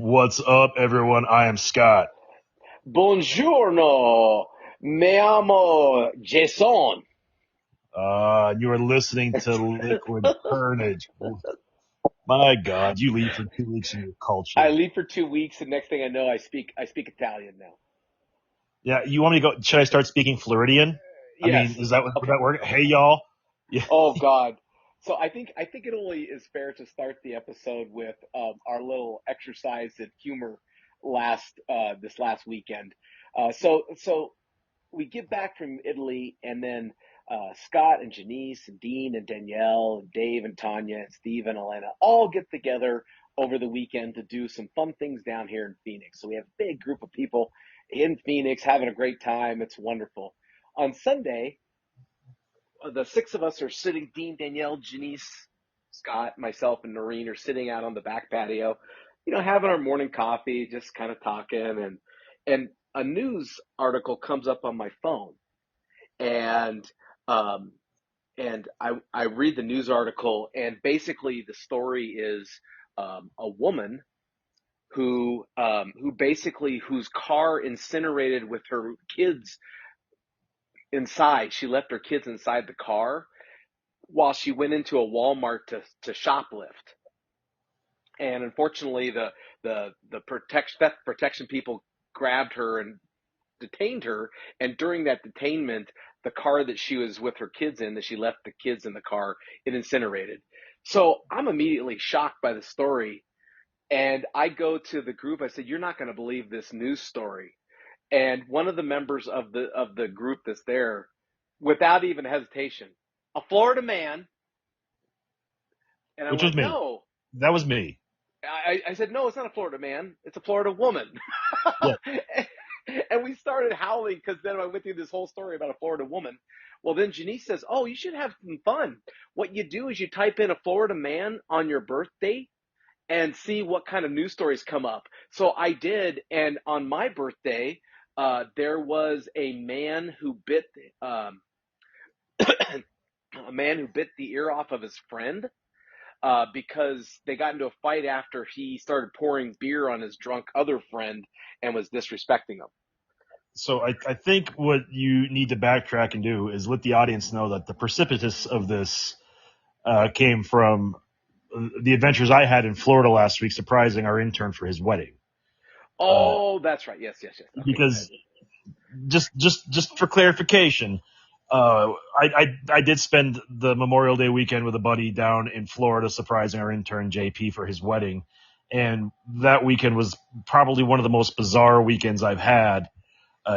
What's up, everyone? I am Scott. Buongiorno, me amo Jason. You are listening to Liquid Carnage. My God, you leave for 2 weeks in your I culture. leave for 2 weeks, and next thing I know, I speak Italian now. Yeah, you want me to go? Should I start speaking Floridian? I mean, Yes. is that would Okay. that work? Hey, y'all. Yeah. Oh God. So I think it only is fair to start the episode with our little exercise in humor this last weekend. So we get back from Italy, and then Scott and Janice and Dean and Danielle and Dave and Tanya and Steve and Elena all get together over the weekend to do some fun things down here in Phoenix. So we have a big group of people in Phoenix having a great time. It's wonderful. On Sunday, the six of us are sitting, Dean, Danielle, Janice, Scott, myself, and Noreen are sitting out on the back patio, having our morning coffee, just kind of talking, and a news article comes up on my phone, and um, I read the news article, and basically the story is a woman whose car incinerated with her kids inside. She left her kids inside the car while she went into a Walmart to shoplift. And unfortunately, the theft protection people grabbed her and detained her. And during that detainment, the car that she was with her kids in, that she left the kids in the car, it incinerated. So I'm immediately shocked by the story. And I go to the group. I said, "You're not going to believe this news story." And one of the members of the group that's there, without even hesitation, a Florida man. And I Which was went, me. "No." That was me. I said, "No, it's not a Florida man. It's a Florida woman." Yeah. And we started howling because then I went through this whole story about a Florida woman. Well, then Janice says, "Oh, you should have some fun. What you do is you type in a Florida man on your birthday and see what kind of news stories come up." So I did. And on my birthday, there was um, a man who bit the ear off of his friend because they got into a fight after he started pouring beer on his drunk other friend and was disrespecting him. So I think what you need to backtrack and do is let the audience know that the precipitous of this came from the adventures I had in Florida last week, surprising our intern for his wedding. Uh, Oh, that's right. Yes, yes, yes. Okay, go ahead. because just for clarification, I did spend the Memorial Day weekend with a buddy down in Florida, surprising our intern JP for his wedding, and that weekend was probably one of the most bizarre weekends I've had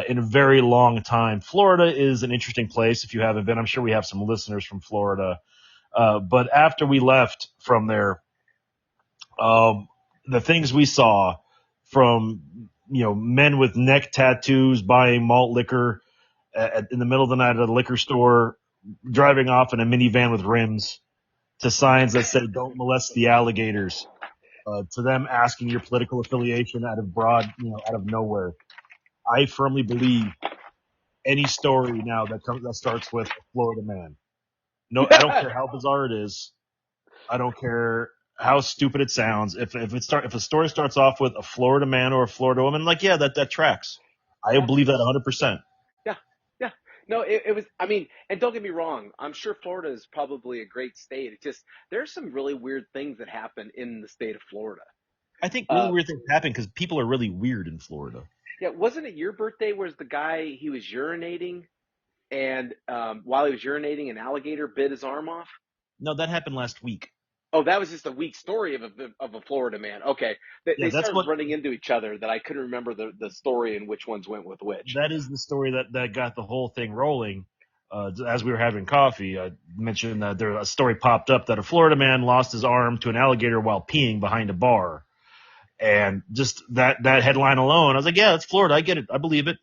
in a very long time. Florida is an interesting place. If you haven't been, I'm sure we have some listeners from Florida. But after we left from there, um, the things we saw from men with neck tattoos buying malt liquor in the middle of the night at a liquor store, driving off in a minivan with rims, to signs that say "Don't molest the alligators," to them asking your political affiliation out of nowhere. I firmly believe any story now that starts with a Florida man. No, I don't care how bizarre it is. I don't care how stupid it sounds. If a story starts off with a Florida man or a Florida woman, like, yeah, that tracks. I Yeah, believe that 100%. yeah, yeah. No, it was. I mean, and don't get me wrong. I'm sure Florida is probably a great state. It's just there's some really weird things that happen in the state of Florida. I think really Uh, weird things happen because people are really weird in Florida. yeah, wasn't it your birthday? Was the guy he was urinating, and while he was urinating, an alligator bit his arm off? No, that happened last week. Oh, that was just a weak story of a Florida man. Okay, they Yeah, started running into each other that I couldn't remember the story and which ones went with which. that is the story that got the whole thing rolling. As we were having coffee, I mentioned that a story popped up that a Florida man lost his arm to an alligator while peeing behind a bar. And just that headline alone, I was like, yeah, it's Florida. I get it. I believe it.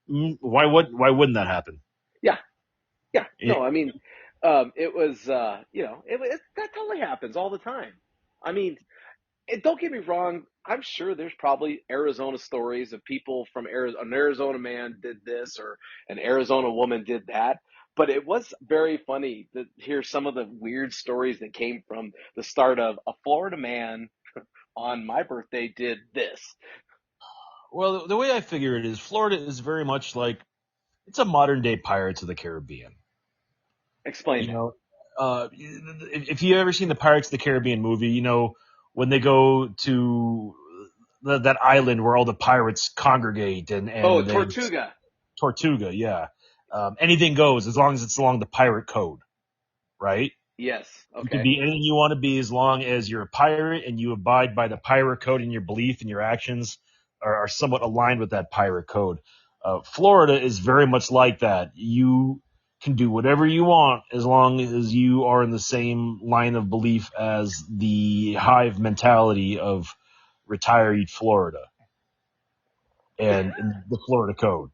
Why wouldn't that happen? Yeah, yeah. It, No, I mean, it was that totally happens all the time. I mean, don't get me wrong. I'm sure there's probably Arizona stories of people from Arizona. An Arizona man did this, or an Arizona woman did that. But it was very funny to hear some of the weird stories that came from the start of a Florida man on my birthday did this. Well, the way I figure it is, Florida is very much like it's a modern day Pirates of the Caribbean. Explain You that. know, if you ever seen the Pirates of the Caribbean movie, when they go to that island where all the pirates congregate Oh, and they Tortuga. Tortuga, yeah. Anything goes as long as it's along the pirate code, right? Yes. You can Okay. be anything you want to be as long as you're a pirate and you abide by the pirate code and your belief and your actions are somewhat aligned with that pirate code. Florida is very much like that. You can do whatever you want as long as you are in the same line of belief as the hive mentality of retired Florida and the Florida code.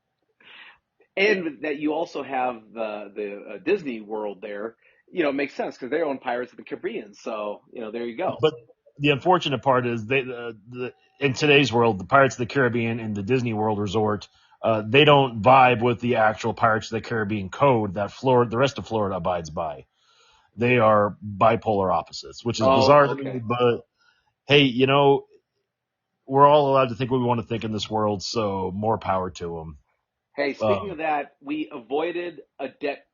And that you also have the Disney World there. It makes sense because they own Pirates of the Caribbean. So there you go. But the unfortunate part is in today's world, the Pirates of the Caribbean and the Disney World Resort, they don't vibe with the actual Pirates of the Caribbean code that the rest of Florida abides by. They are bipolar opposites, which is bizarre Oh, to me. okay. But hey, we're all allowed to think what we want to think in this world, so more power to them. Hey, speaking of that, we avoided a debt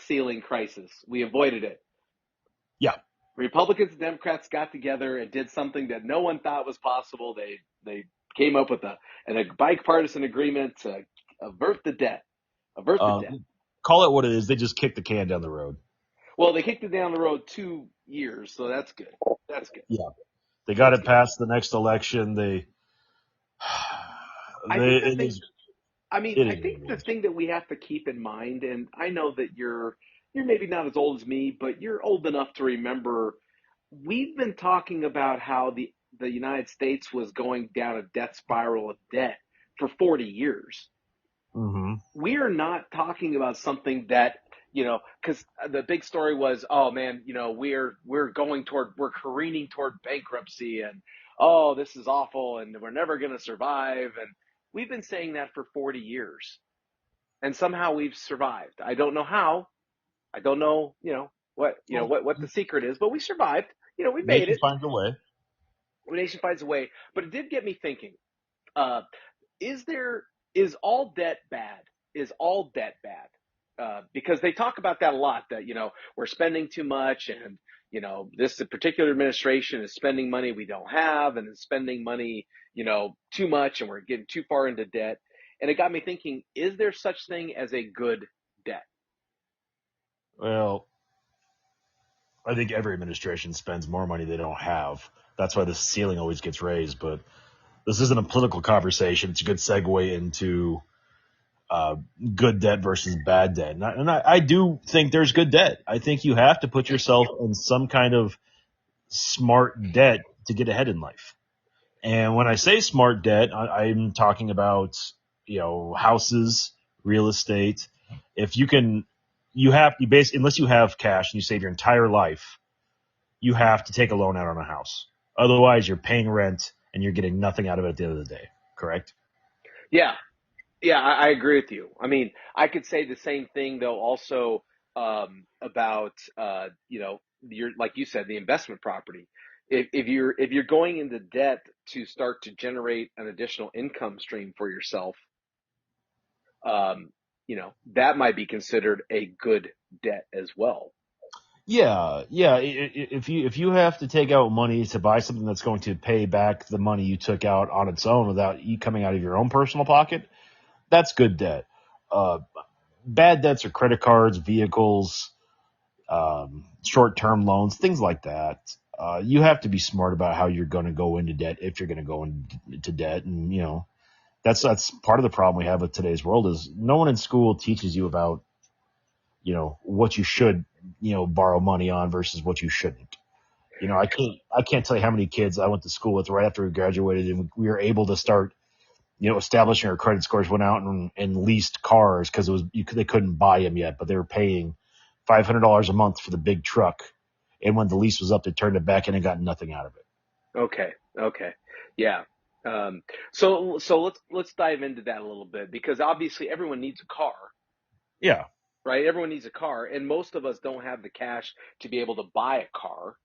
ceiling crisis. We avoided it. Yeah, Republicans and Democrats got together and did something that no one thought was possible. They came up with a bipartisan agreement to avert the debt. Avert the uh, debt. call it what it is. They just kicked the can down the road. Well, they kicked it down the road 2 years, so that's good. That's good. Yeah, they got That's it good. past the next election. I think the it thing. is I mean, it I is what think it the is. thing that we have to keep in mind, and I know that you're maybe not as old as me, but you're old enough to remember. We've been talking about how the United States was going down a death spiral of debt for 40 years. Hmm. We are not talking about something that because the big story was, oh man, we're careening toward bankruptcy, and oh, this is awful, and we're never going to survive, and we've been saying that for 40 years, and somehow we've survived. I don't know how. I don't know, what Well, what the secret is, but we survived. We made nature it. finds a way. The nation finds a way. But it did get me thinking. Uh, is there is all debt bad? Is all debt bad? Because they talk about that a lot. That we're spending too much, and this particular administration is spending money we don't have, and is spending money too much, and we're getting too far into debt. And it got me thinking: is there such thing as a good debt? Well, I think every administration spends more money they don't have. That's why the ceiling always gets raised. But this isn't a political conversation. It's a good segue into uh, good debt versus bad debt. And I do think there's good debt. I think you have to put yourself in some kind of smart debt to get ahead in life. And when I say smart debt, I'm talking about houses, real estate. If you can, you basically unless you have cash and you save your entire life, you have to take a loan out on a house. Otherwise, you're paying rent and you're getting nothing out of it at the end of the day. Correct? Yeah, yeah, I agree with you. I mean, I could say the same thing though also about your like you said the investment property. If you're going into debt to start to generate an additional income stream for yourself, that might be considered a good debt as well. Yeah, yeah. If you have to take out money to buy something that's going to pay back the money you took out on its own without you coming out of your own personal pocket, that's good debt. Uh, Bad debts are credit cards, vehicles, short-term loans, things like that. You have to be smart about how you're going to go into debt if you're going to go into debt, and that's part of the problem we have with today's world is no one in school teaches you about what you should borrow money on versus what you shouldn't. I can't tell you how many kids I went to school with right after we graduated and we were able to start establishing our credit scores, went out and leased cars because they couldn't buy them yet, but they were paying $500 a month for the big truck. And when the lease was up, they turned it back in and got nothing out of it. Okay, okay, yeah. Um, so let's dive into that a little bit because obviously everyone needs a car, Yeah. right? Everyone needs a car, and most of us don't have the cash to be able to buy a car.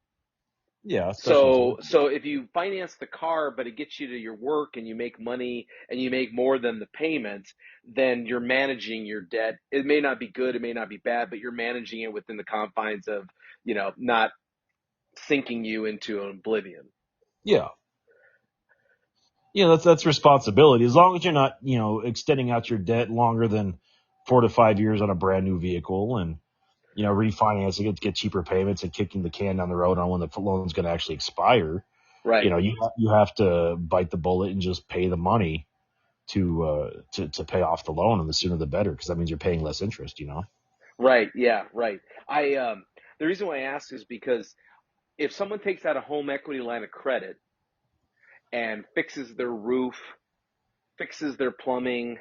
Yeah, especially So, today. so if you finance the car, but it gets you to your work and you make money and you make more than the payment, then you're managing your debt. It may not be good, it may not be bad, but you're managing it within the confines of, not sinking you into an oblivion. Yeah. That's responsibility. As long as you're not, extending out your debt longer than 4 to 5 years on a brand new vehicle and, refinancing it to get cheaper payments and kicking the can down the road on when the loan's going to actually expire. Right, You have to bite the bullet and just pay the money to pay off the loan, and the sooner the better, because that means you're paying less interest. right, yeah, right. The reason why I ask is because if someone takes out a home equity line of credit and fixes their roof, fixes their plumbing,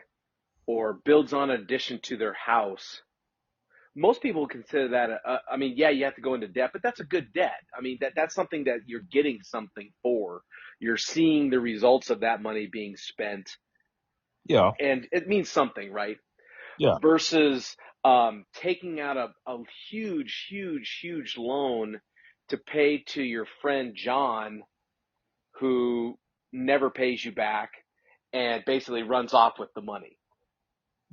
or builds on an addition to their house, most people consider that I mean, yeah, you have to go into debt, but that's a good debt. I mean, that's something that you're getting something for. You're seeing the results of that money being spent, Yeah, and it means something, right? yeah, Versus taking out a huge loan to pay to your friend John, who never pays you back and basically runs off with the money,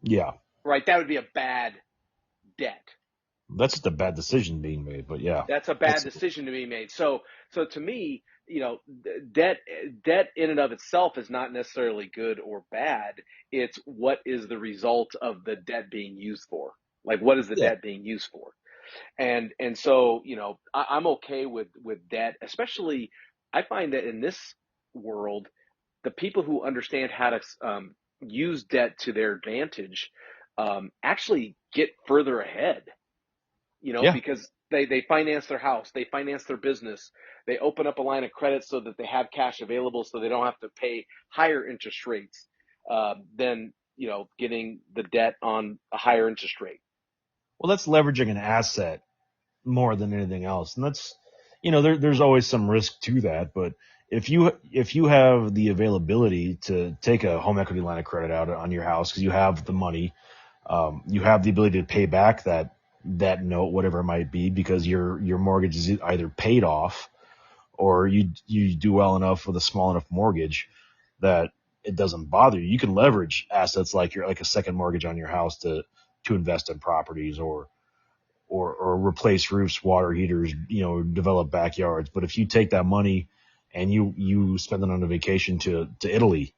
yeah. right? That would be a bad debt. That's just a bad decision being made, but yeah, That's a bad that's decision to be made. So to me, debt debt in and of itself is not necessarily good or bad. It's what is the result of the debt being used for? Like, what is the yeah. debt being used for? And so, I'm okay with debt, especially. I find that in this world, the people who understand how to use debt to their advantage actually get further ahead, Yeah. because they finance their house, they finance their business, they open up a line of credit so that they have cash available so they don't have to pay higher interest rates than, getting the debt on a higher interest rate. Well, that's leveraging an asset more than anything else, and that's there's always some risk to that. But if you have the availability to take a home equity line of credit out on your house because you have the money, you have the ability to pay back that note, whatever it might be, because your mortgage is either paid off or you do well enough with a small enough mortgage that it doesn't bother you. You can leverage assets like a second mortgage on your house to invest in properties or replace roofs, water heaters, develop backyards. But if you take that money and you spend it on a vacation to Italy,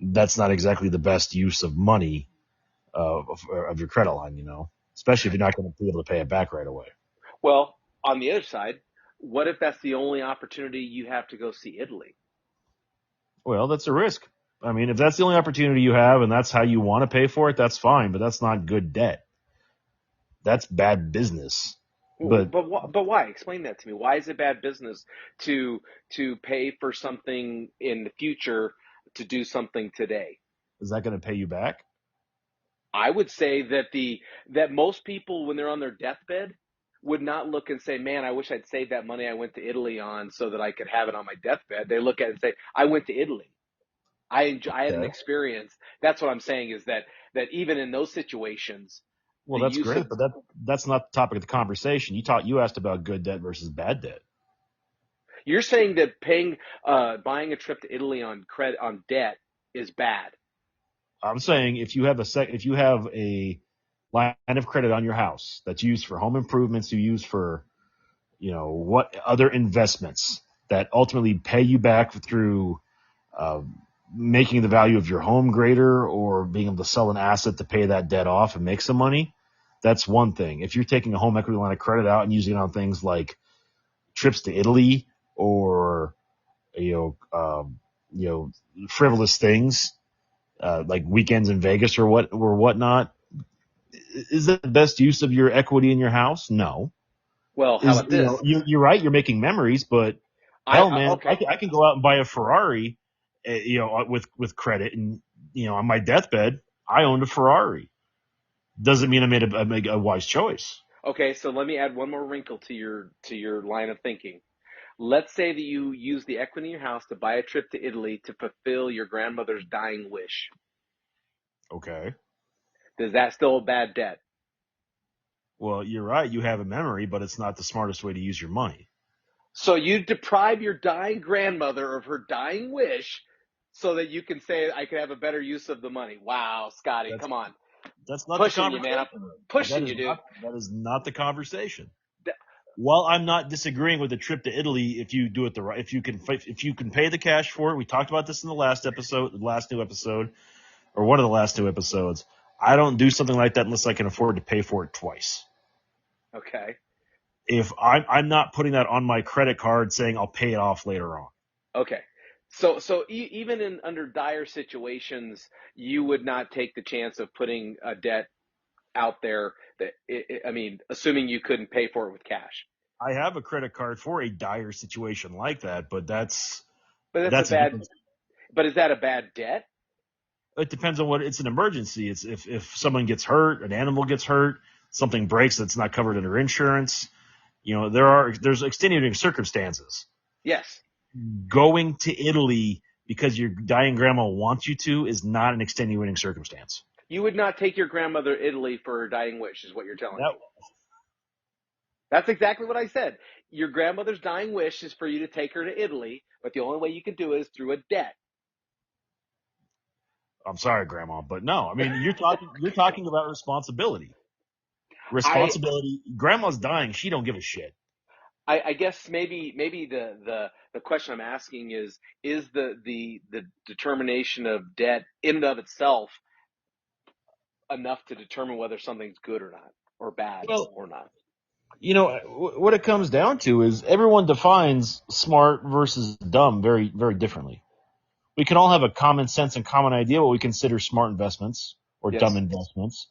that's not exactly the best use of money of your credit line, especially if you're not going to be able to pay it back right away. Well, on the other side, what if that's the only opportunity you have to go see Italy? Well, that's a risk. I mean, if that's the only opportunity you have and that's how you want to pay for it, that's fine, but that's not good debt. That's bad business. But But why? Explain that to me. Why is it bad business to pay for something in the future to do something today? is that going to pay you back? I would say that that most people, when they're on their deathbed, would not look and say, "Man, I wish I'd saved that money I went to Italy on so that I could have it on my deathbed." They look at it and say, "I went to Italy. I had an Okay. experience." That's what I'm saying, is that even in those situations, Well, the that's use great, of but that's not the topic of the conversation. You asked about good debt versus bad debt. you're saying that buying a trip to Italy on credit on debt is bad. I'm saying if you have a line of credit on your house that's used for home improvements, you use for what other investments that ultimately pay you back through uh, making the value of your home greater or being able to sell an asset to pay that debt off and make some money, that's one thing. If you're taking a home equity line of credit out and using it on things like trips to Italy or you know frivolous things like weekends in Vegas or whatnot, is that the best use of your equity in your house? No. Well, how Is about this? you're right, you're making memories, but hell, man, Okay. I can go out and buy a Ferrari, with credit, and on my deathbed, I owned a Ferrari. Doesn't mean I made a wise choice. Okay, so let me add one more wrinkle to your line of thinking. Let's say that you use the equity in your house to buy a trip to Italy to fulfill your grandmother's dying wish. Okay. Is that still a bad debt? Well, you're right. You have a memory, but it's not the smartest way to use your money. So you deprive your dying grandmother of her dying wish so that you can say, I could have a better use of the money. Wow, Scotty, That's come on. that's not the Pushing you, man. I'm conversation. pushing you, dude. That is not the conversation. While I'm not disagreeing with the trip to Italy, if you do it the right, if you can pay the cash for it, we talked about this in the last episode, the last new episode, or one of the last two episodes. I don't do something like that unless I can afford to pay for it twice. Okay. If I'm not putting that on my credit card saying I'll pay it off later on. Okay. Even in under dire situations, you would not take the chance of putting a debt out there that, I mean, assuming you couldn't pay for it with cash. I have a credit card for a dire situation like that, but But that's a that's a bad, different. but is that a bad debt? It depends on what it's an emergency. It's if someone gets hurt, an animal gets hurt, something breaks that's not covered under insurance. There's extenuating circumstances. Yes. Going to Italy because your dying grandma wants you to is not an extenuating circumstance. You would not take your grandmother to Italy for her dying wish, is what you're telling That me. That's exactly what I said. Your grandmother's dying wish is for you to take her to Italy, but the only way you can do it is through a debt. I'm sorry, grandma, but no. I mean, you're talking about responsibility. I Responsibility. Grandma's dying. She don't give a shit. I guess maybe the question I'm asking is the determination of debt in and of itself enough to determine whether something's good or not, or bad Well, or not? what it comes down to is everyone defines smart versus dumb very, very differently. We can all have a common sense and common idea what we consider smart investments or dumb Yes. investments,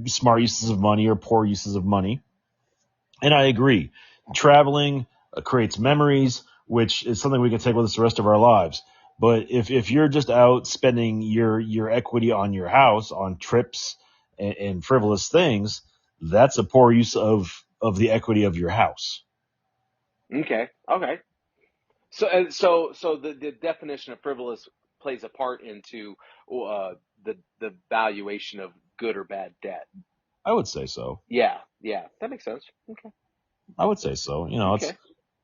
smart uses of money or poor uses of money. And I agree. Traveling creates memories, which is something we can take with us the rest of our lives. But if you're just out spending your equity on your house, on trips and frivolous things, that's a poor use of the equity of your house. Okay. Okay. So the definition of frivolous plays a part into the valuation of good or bad debt. I would say so. Yeah, yeah, that makes sense. Okay, I would say so. It's okay.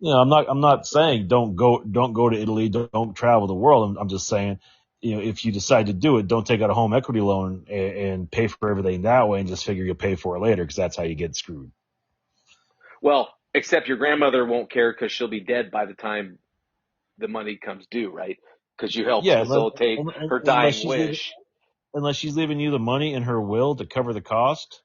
I'm not saying don't go to Italy, don't travel the world. I'm just saying, if you decide to do it, don't take out a home equity loan and pay for everything that way and just figure you'll pay for it later because that's how you get screwed. Well, except your grandmother won't care because she'll be dead by the time the money comes due, right? Because you helped Yeah, unless, facilitate her unless dying she's leaving, wish. unless she's leaving you the money in her will to cover the cost.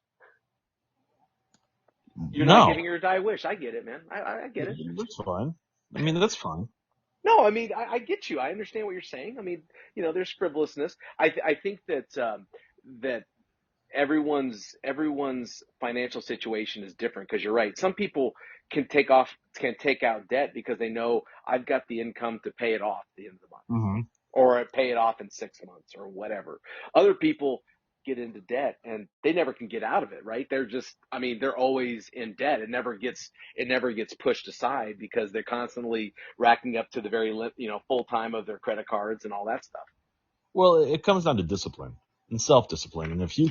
You're not giving No, her a dying wish. I get it, man. I get it. that's fine. I mean, that's fine. No, I mean, I get you. I understand what you're saying. I mean, there's frivolousness. I think that everyone's financial situation is different because you're right. Some people can take out debt because they know I've got the income to pay it off at the end of the month, Hmm. or pay it off in 6 months or whatever. Other people get into debt and they never can get out of it, right? They're just, I mean, they're always in debt. It never gets pushed aside because they're constantly racking up to the very full time of their credit cards and all that stuff. Well, it comes down to discipline and self discipline, and if you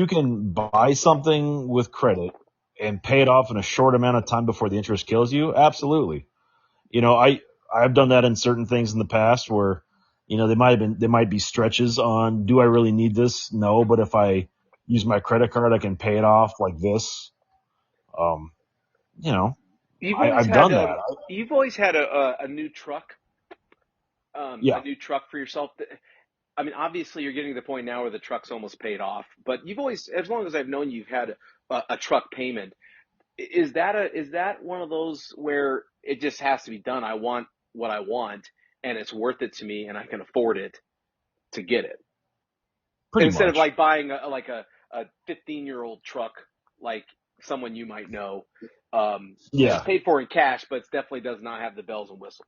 can buy something with credit and pay it off in a short amount of time before the interest kills you, absolutely. I've done that in certain things in the past where, they might be stretches on, do I really need this? No, but if I use my credit card, I can pay it off like this. Um, you know, You've always I've had done a that. you've always had a new truck, a Yeah. new truck for yourself. I mean, obviously, you're getting to the point now where the truck's almost paid off. But you've always, as long as I've known you, you've had a truck payment. Is that one of those where it just has to be done? I want what I want, and it's worth it to me, and I can afford it to get it. Pretty Instead of much. like buying a 15-year-old truck, like someone you might know, that's Yeah. paid for in cash, but definitely does not have the bells and whistles.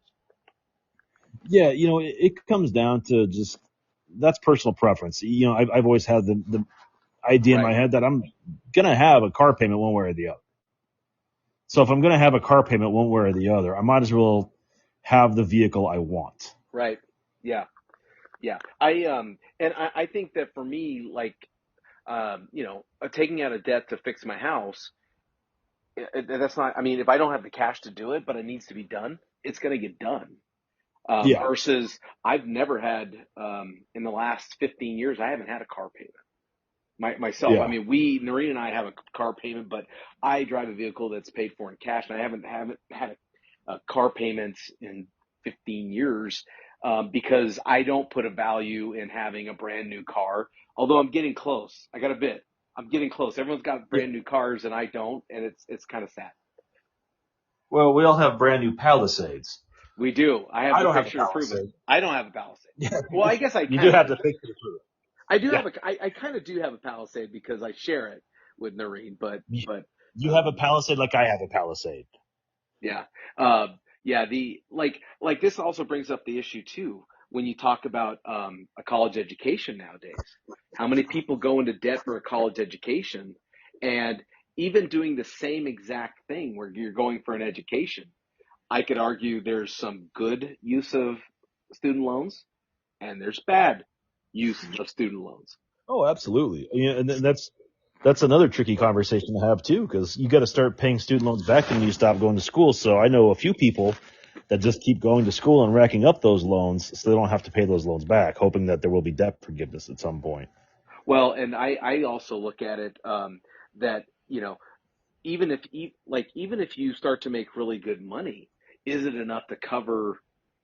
Yeah. It comes down to just that's personal preference. I've always had the idea in my Right, head that I'm gonna have a car payment one way or the other. So if I'm gonna have a car payment one way or the other, I might as well have the vehicle I want. right, yeah, yeah. I think that for me, like, taking out a debt to fix my house, that's not. I mean, if I don't have the cash to do it, but it needs to be done, it's going to get done. Yeah, Versus, I've never had in the last 15 years, I haven't had a car payment myself. I yeah. mean, Noreen and I have a car payment, but I drive a vehicle that's paid for in cash, and I haven't had a car payment in 15 years because I don't put a value in having a brand new car. Although I'm getting close, I got a bit. I'm getting close. Everyone's got Yeah. brand new cars, and I don't, and it's kind of sad. Well, we all have brand new Palisades. We do. I have I the don't have a picture to prove it. Palisade. I don't have a Palisade. Yeah, Well, I guess I you do kind of have do. the picture to prove it. I do Yeah, have a. I kind of do have a Palisade because I share it with Noreen, you, but you have a um, Palisade like I have a Palisade. yeah, yeah. The like this also brings up the issue too when you talk about a college education nowadays. How many people go into debt for a college education, and even doing the same exact thing where you're going for an education, I could argue there's some good use of student loans and there's bad use of student loans. Oh, absolutely. Yeah, and that's another tricky conversation to have too, because you got to start paying student loans back when you stop going to school. So I know a few people that just keep going to school and racking up those loans, so they don't have to pay those loans back, hoping that there will be debt forgiveness at some point. Well, and I also look at it that even if you start to make really good money, is it enough to cover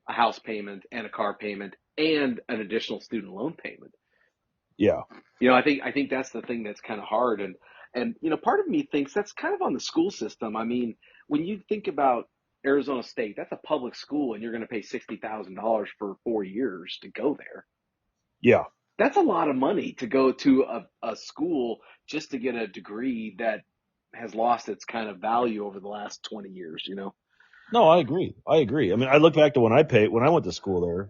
a house payment and a car payment and an additional student loan payment? Yeah. I think that's the thing that's kind of hard, and part of me thinks that's kind of on the school system. I mean, when you think about Arizona State, that's a public school, and you're going to pay $60,000 for 4 years to go there. Yeah. That's a lot of money to go to a school just to get a degree that has lost its kind of value over the last 20 years. No, I agree. I agree. I mean, I look back to when I went to school there.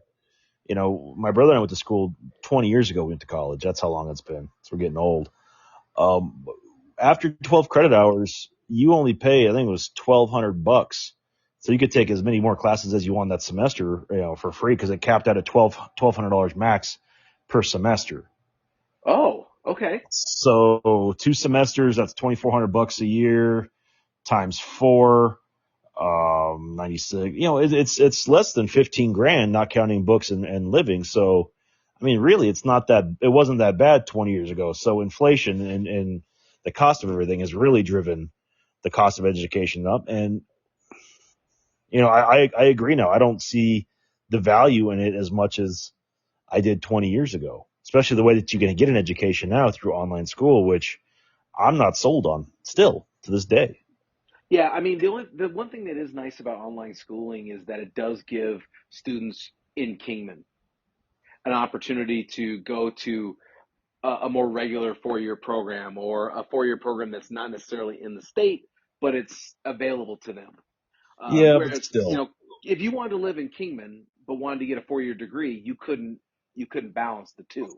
My brother and I went to school 20 years ago. We went to college. That's how long it's been. So we're getting old. Um, After 12 credit hours, you only pay, I think it was $1,200. So you could take as many more classes as you want that semester, for free because it capped out at $1,200 max per semester. Oh, okay. So 2 semesters, that's $2,400 a year times four, 96. It's less than 15 grand, not counting books and living. So, I mean, really, it wasn't that bad 20 years ago. So inflation and the cost of everything has really driven the cost of education up. And, I agree now. I don't see the value in it as much as I did 20 years ago, especially the way that you're going to get an education now through online school, which I'm not sold on still to this day. Yeah, I mean, the one thing that is nice about online schooling is that it does give students in Kingman an opportunity to go to a more regular 4 year program or a 4 year program that's not necessarily in the state, but it's available to them. Yeah, but Whereas, still. if you wanted to live in Kingman but wanted to get a 4 year degree, you couldn't balance the two.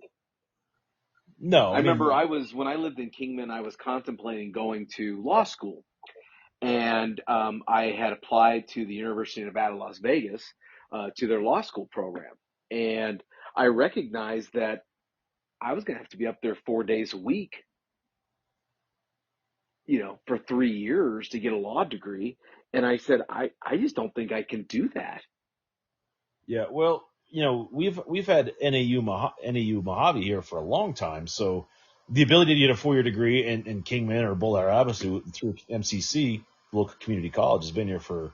No, I I remember mean, when I lived in Kingman, I was contemplating going to law school, and I had applied to the University of Nevada, Las Vegas, to their law school program, and I recognized that I was going to have to be up there 4 days a week, for 3 years to get a law degree. And I said, I just don't think I can do that. yeah, well, we've had NAU Mojave here for a long time, so the ability to get a 4 year degree in Kingman or Boulder Harabisu through MCC, local community college, has been here for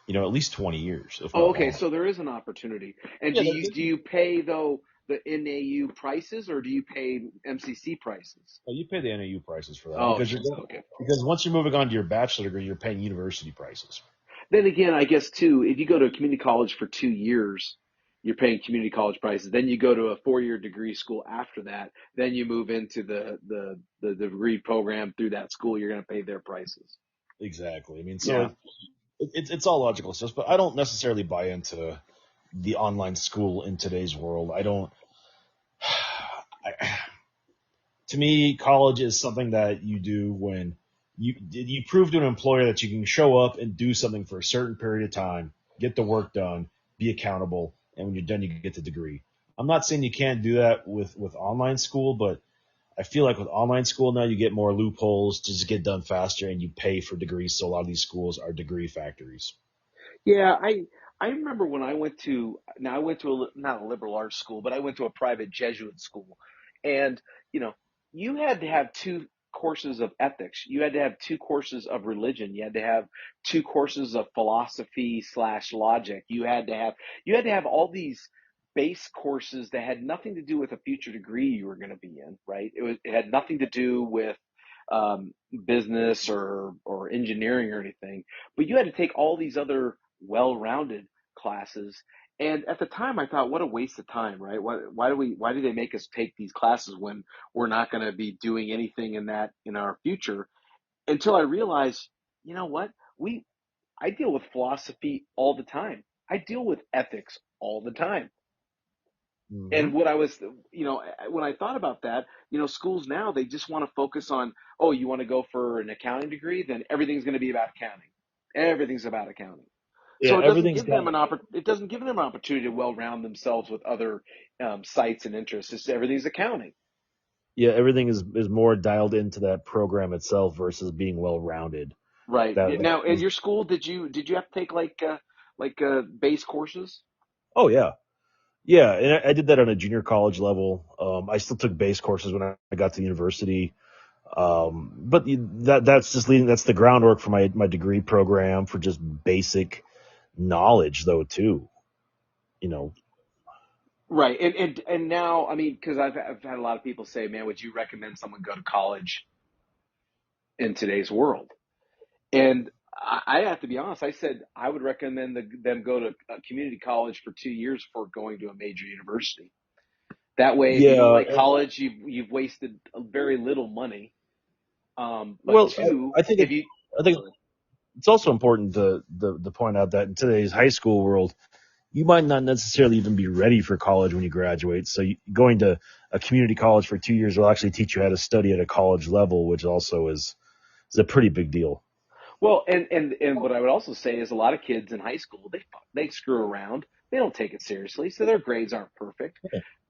at least 20 years, if Oh, not okay. longer. So there is an opportunity. And Yeah, do you pay though the NAU prices or do you pay MCC prices? you pay the NAU prices for that Oh, because okay. Okay. because once you're moving on to your bachelor degree, you're paying university prices. Then again, I guess too, if you go to a community college for 2 years, you're paying community college prices. Then you go to a 4 year degree school after that. Then you move into the degree program through that school. You're going to pay their prices. Exactly. I mean, so Yeah. it's all logical stuff, but I don't necessarily buy into the online school in today's world. I don't. I, to me, college is something that you do when you prove to an employer that you can show up and do something for a certain period of time, get the work done, be accountable, and when you're done, you get the degree. I'm not saying you can't do that with online school, but I feel like with online school now, you get more loopholes to just get done faster, and you pay for degrees. So a lot of these schools are degree factories. Yeah, I remember when I went to now I went to not a liberal arts school, but I went to a private Jesuit school, and you know you had to have two courses of ethics, you had to have two courses of religion, you had to have two courses of philosophy slash logic, you had to have all these base courses that had nothing to do with a future degree you were going to be in, right? It had nothing to do with um, business or engineering or anything, but you had to take all these other well-rounded classes. And at the time, I thought, what a waste of time, right? Why do they make us take these classes when we're not going to be doing anything in that in our future? Until I realized, you know what? I deal with philosophy all the time. I deal with ethics all the time. Hmm. And what I was, when I thought about that, schools now, they just want to focus on, oh, you want to go for an accounting degree, then everything's going to be about accounting. Everything's about accounting. Yeah, So everything's got. it doesn't give them an opportunity to well round themselves with other sites and interests. It's everything's accounting. Yeah, everything is more dialed into that program itself versus being well rounded. Right. That Now, in is. your school, did you have to take base courses? Oh yeah, yeah, and I did that on a junior college level. I still took base courses when I got to university. But that's just leading. That's the groundwork for my degree program for just basic knowledge, though, too. You know, Right. And now, I mean, because I've had a lot of people say, man, would you recommend someone go to college in today's world? And I have to be honest. I said I would recommend them go to a community college for 2 years before going to a major university. That way, if you don't yeah. like college, you've wasted very little money. But Well, two, I think if you I think go it's also important to point out that in today's high school world, you might not necessarily even be ready for college when you graduate. So going to a community college for 2 years will actually teach you how to study at a college level, which also is a pretty big deal. well, and what I would also say is a lot of kids in high school they screw around. They don't take it seriously, so their grades aren't perfect.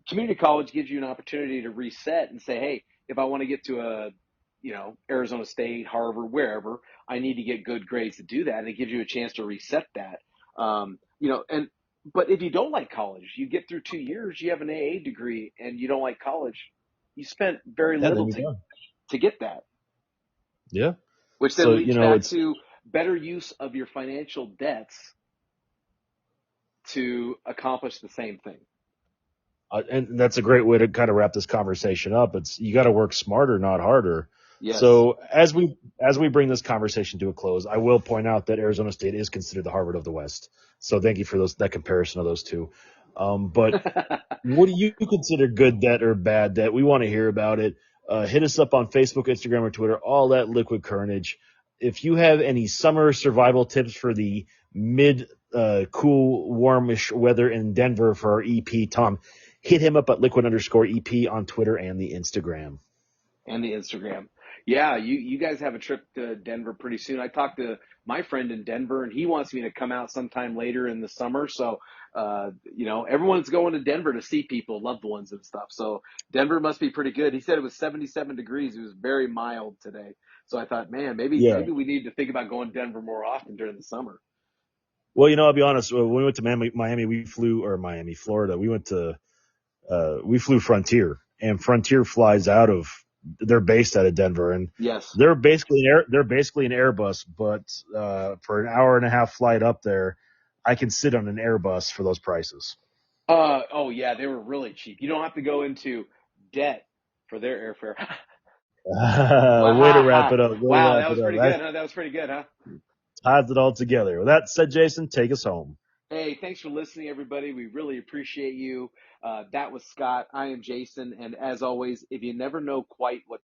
Community college gives you an opportunity to reset and say, hey, if I want to get to Arizona State, Harvard, wherever, I need to get good grades to do that, and it gives you a chance to reset that. And but if you don't like college, you get through 2 years, you have an AA degree, and you don't like college, you spent very Yeah, then little you're done. to get that, Yeah. which So then leads back to better use of your financial debts to accomplish the same thing. and that's a great way to kind of wrap this conversation up. It's you got to work smarter, not harder. Yes. So as we bring this conversation to a close, I will point out that Arizona State is considered the Harvard of the West. So thank you for that comparison of those two. But what do you consider good debt or bad debt? We want to hear about it. Hit us up on Facebook, Instagram, or Twitter, all that liquid carnage. If you have any summer survival tips for the mid cool, warmish weather in Denver for our EP, Tom, hit him up at liquid_EP on Twitter and the Instagram. And the Instagram. Yeah, you guys have a trip to Denver pretty soon. I talked to my friend in Denver, and he wants me to come out sometime later in the summer. So, everyone's going to Denver to see people, loved ones and stuff. So Denver must be pretty good. He said it was 77 degrees. It was very mild today. So I thought, man, Yeah. maybe we need to think about going to Denver more often during the summer. Well, I'll be honest. When we went to Miami, Florida. We flew Frontier, and Frontier flies out of. They're based out of Denver, and Yes. they're basically an Airbus, but for an hour and a half flight up there, I can sit on an Airbus for those prices. Oh yeah, they were really cheap. You don't have to go into debt for their airfare. Way to wrap it up. Way to Wow, wrap that it was up. pretty That good, huh? That was pretty good, huh? ties it all together. With that said, Jason, take us home. Hey, thanks for listening, everybody. We really appreciate you. That was Scott. I am Jason. And as always, if you never know quite what